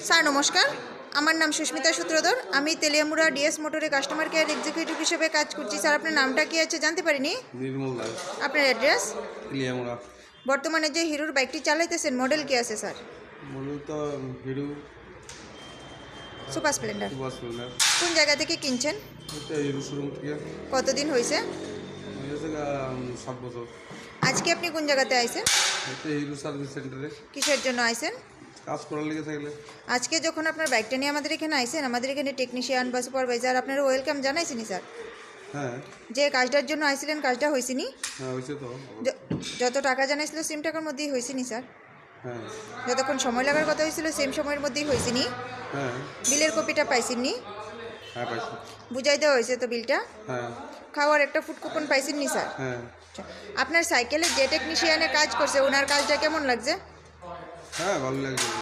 Sir নমস্কার, আমার নাম সুস্মিতা সূত্রধর। আমি তেলিয়ামুড়া ডিএস মোটরে কাস্টমার কেয়ার এক্সিকিউটিভ হিসেবে কাজ করছি। স্যার আপনার নামটা কি আছে জানতে পারিনি? নির্মল দাস, আপনার অ্যাড্রেস? তেলিয়ামুড়া। বর্তমানে যে হিরোর বাইকটি চালাইতেছেন মডেল কি আছে স্যার? মূলত Hero Super Splendor. Subhash Miller. কোন জায়গা থেকে কিনছেন? এটা হিরো শোরুম থেকে কতদিন হয়েছে? হয়েছে 7 বছর। আজকে আপনি কোন জায়গাতে আইছেন? এটা হিরো সার্ভিস সেন্টারে কিসের জন্য আইছেন? কাজ করার লেগে থাকলে। আজকে যখন আপনার বাইকটা নিয়ে আমাদের এখানে আইছেন, আমাদের এখানে টেকনিশিয়ান বা সুপারভাইজার আপনারা ওয়েলকাম জানাইছিনি স্যার? হ্যাঁ যে কাজটার জন্য আইছিলেন কাজটা হয়েছিনি? হ্যাঁ হয়েছে তো। যত টাকা জানাইছিল সেম টাকার মধ্যেই হয়েছিনি স্যার? হ্যাঁ যতক্ষণ সময় লাগার কথা হয়েছিল সেম সময়ের মধ্যেই হয়েছিনি? হ্যাঁ বিলের কপিটা পাইছেননি? হ্যাঁ পাইছি। বুঝাই দেওয়া হয়েছে তো বিলটা? হ্যাঁ খাওয়ার একটা ফুড কুপন পাইছেননি স্যার? হ্যাঁ আচ্ছা, আপনার সাইকেলে যে টেকনিশিয়ানে কাজ করছে ওনার কাজটা কেমন লাগছে? হ্যাঁ ভালো লাগছে।